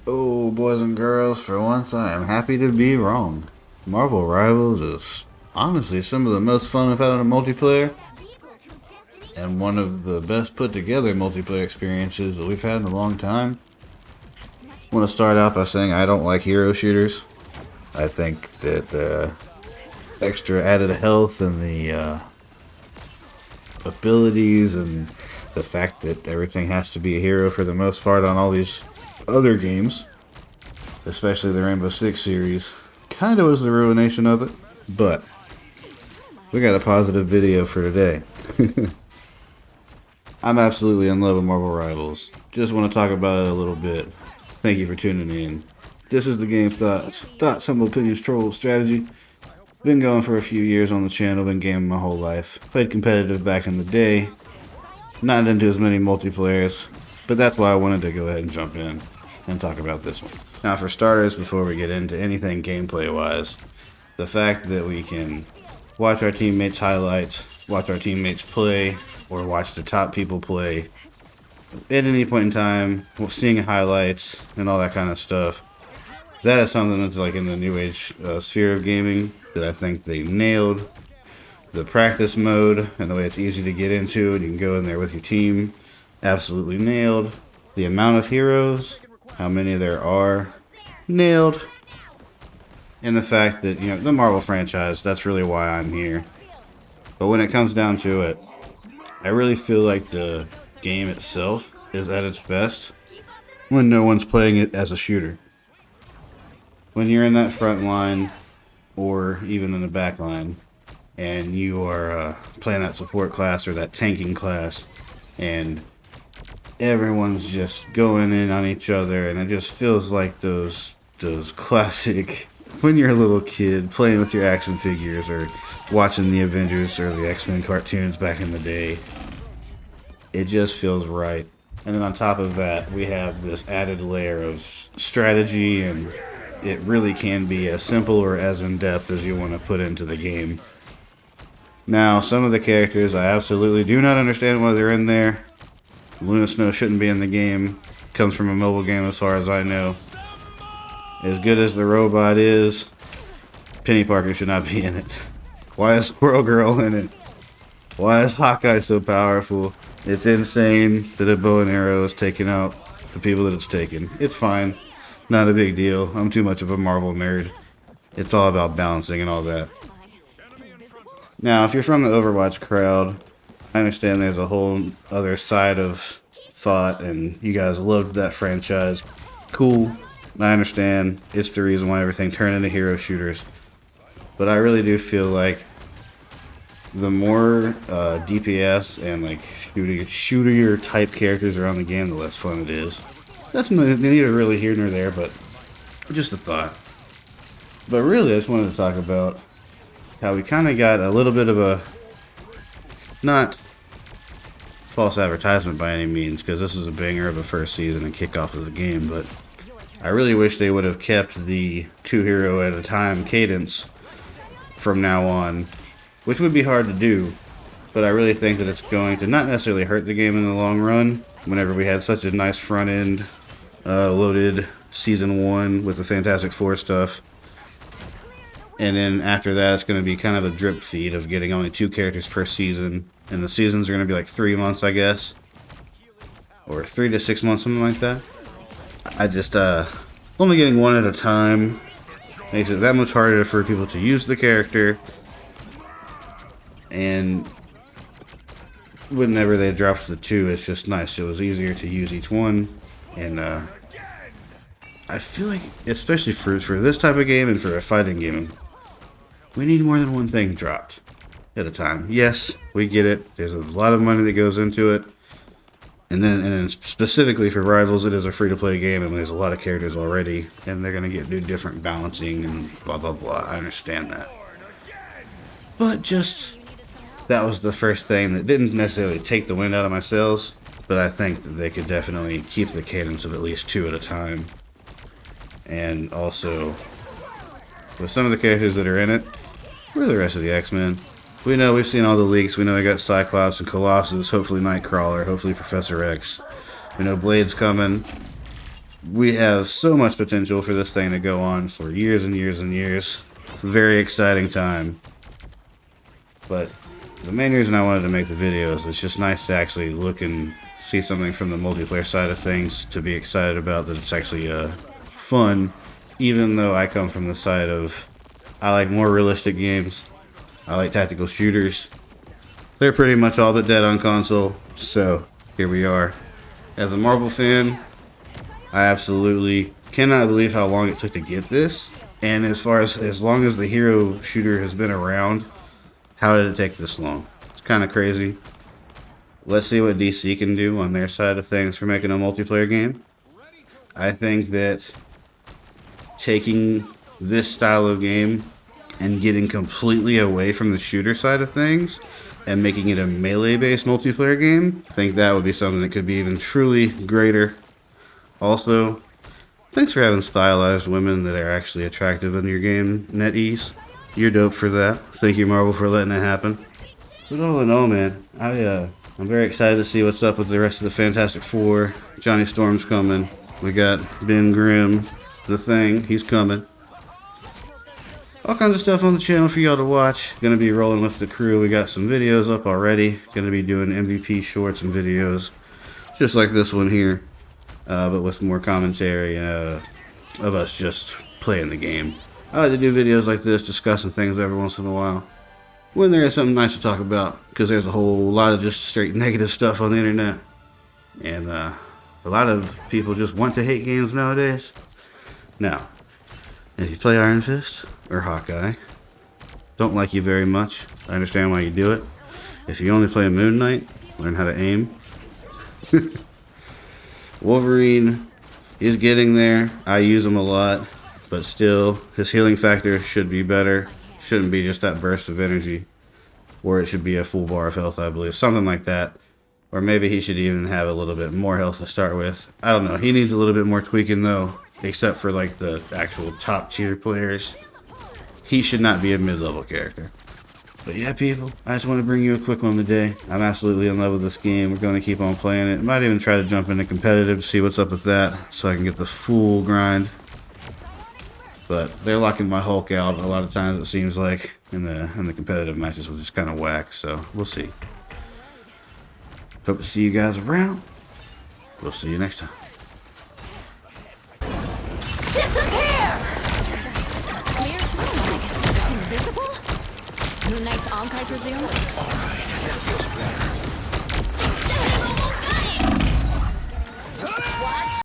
Oh, boys and girls, for once I am happy to be wrong. Marvel Rivals is honestly some of the most fun I've had on a multiplayer, and one of the best put together multiplayer experiences that we've had in a long time. I want to start out by saying I don't like hero shooters. I think that the extra added health and the abilities and the fact that everything has to be a hero for the most part on all these other games, especially the Rainbow Six series, kind of was the ruination of it. But we got a positive video for today. I'm absolutely in love with Marvel Rivals. Just want to talk about it a little bit. Thank you for tuning in. This is the Game Thoughts, Humble Opinions Troll Strategy. Been going for a few years on the channel, been gaming my whole life. Played competitive back in the day. Not into as many multiplayers, but that's why I wanted to go ahead and jump in and talk about this one. Now for starters, before we get into anything gameplay wise, the fact that we can watch our teammates' highlights, watch our teammates play, or watch the top people play at any point in time, seeing highlights and all that kind of stuff. That is something that's like in the new age sphere of gaming that I think they nailed. The practice mode and the way it's easy to get into and you can go in there with your team, absolutely nailed. The amount of heroes, how many there are, nailed. And the fact that, the Marvel franchise, that's really why I'm here. But when it comes down to it, I really feel like the game itself is at its best when no one's playing it as a shooter. When you're in that front line or even in the back line and you are playing that support class or that tanking class and everyone's just going in on each other, and it just feels like those classic when you're a little kid playing with your action figures or watching the Avengers or the X-Men cartoons back in the day. It just feels right. And then on top of that, we have this added layer of strategy, and it really can be as simple or as in-depth as you want to put into the game. Now, some of the characters I absolutely do not understand why they're in there. Luna Snow shouldn't be in the game. Comes from a mobile game as far as I know. As good as the robot is, Penny Parker should not be in it. Why is Squirrel Girl in it? Why is Hawkeye so powerful? It's insane that a bow and arrow is taking out the people that it's taken. It's fine. Not a big deal. I'm too much of a Marvel nerd. It's all about balancing and all that. Now, if you're from the Overwatch crowd, I understand there's a whole other side of thought, and you guys loved that franchise. Cool. I understand. It's the reason why everything turned into hero shooters. But I really do feel like the more DPS and like shooter type characters are on the game, the less fun it is. That's neither really here nor there, but just a thought. But really, I just wanted to talk about how we kind of got a little bit of a, not false advertisement by any means, because this was a banger of a first season and kickoff of the game, but I really wish they would have kept the 2 hero at a time cadence from now on, which would be hard to do, but I really think that it's going to not necessarily hurt the game in the long run whenever we had such a nice front end loaded season 1 with the Fantastic Four stuff. And then after that, it's going to be kind of a drip feed of getting only 2 characters per season, and the seasons are going to be like 3 months, I guess, or 3 to 6 months, something like that. I just only getting one at a time makes it that much harder for people to use the character, and whenever they dropped the 2, it's just nice. It was easier to use each one, and I feel like, especially for this type of game and for a fighting game, we need more than one thing dropped at a time. Yes, we get it. There's a lot of money that goes into it. And then specifically for Rivals, it is a free-to-play game, and there's a lot of characters already, and they're going to do different balancing and blah, blah, blah. I understand that. But just, that was the first thing that didn't necessarily take the wind out of my sails, but I think that they could definitely keep the cadence of at least 2 at a time. And also, with some of the characters that are in it, where are the rest of the X-Men? We know, we've seen all the leaks. We know we got Cyclops and Colossus, hopefully Nightcrawler, hopefully Professor X. We know Blade's coming. We have so much potential for this thing to go on for years and years and years. It's a very exciting time. But the main reason I wanted to make the video is it's just nice to actually look and see something from the multiplayer side of things to be excited about, that it's actually fun, even though I come from the side of I like more realistic games. I like tactical shooters. They're pretty much all but dead on console, so here we are. As a Marvel fan, I absolutely cannot believe how long it took to get this. And as long as the hero shooter has been around, how did it take this long? It's kind of crazy. Let's see what DC can do on their side of things for making a multiplayer game. I think that taking this style of game and getting completely away from the shooter side of things and making it a melee-based multiplayer game, I think that would be something that could be even truly greater. Also, thanks for having stylized women that are actually attractive in your game, NetEase. You're dope for that. Thank you, Marvel, for letting it happen. But all in all, man, I'm very excited to see what's up with the rest of the Fantastic Four. Johnny Storm's coming. We got Ben Grimm, the Thing, he's coming. All kinds of stuff on the channel for y'all to watch. Gonna be rolling with the crew. We got some videos up already. Gonna be doing MVP shorts and videos, just like this one here, but with more commentary of us just playing the game. I like to do videos like this, discussing things every once in a while, when there is something nice to talk about, because there's a whole lot of just straight negative stuff on the internet, and a lot of people just want to hate games nowadays. Now, if you play Iron Fist or Hawkeye, don't like you very much. I understand why you do it. If you only play Moon Knight, learn how to aim. Wolverine is getting there. I use him a lot, but still, his healing factor should be better. Shouldn't be just that burst of energy, or it should be a full bar of health, I believe. Something like that. Or maybe he should even have a little bit more health to start with. I don't know. He needs a little bit more tweaking, though. Except for like the actual top tier players, he should not be a mid-level character. But yeah, people, I just want to bring you a quick one today. I'm absolutely in love with this game. We're going to keep on playing it. Might even try to jump into competitive to see what's up with that, so I can get the full grind. But they're locking my Hulk out a lot of times, it seems like, in the competitive matches, which is kind of whack. So we'll see. Hope to see you guys around. We'll see you next time. Disappear! Clear timeline. Invisible? Moon Knight's on, I presume? Alright, that feels better.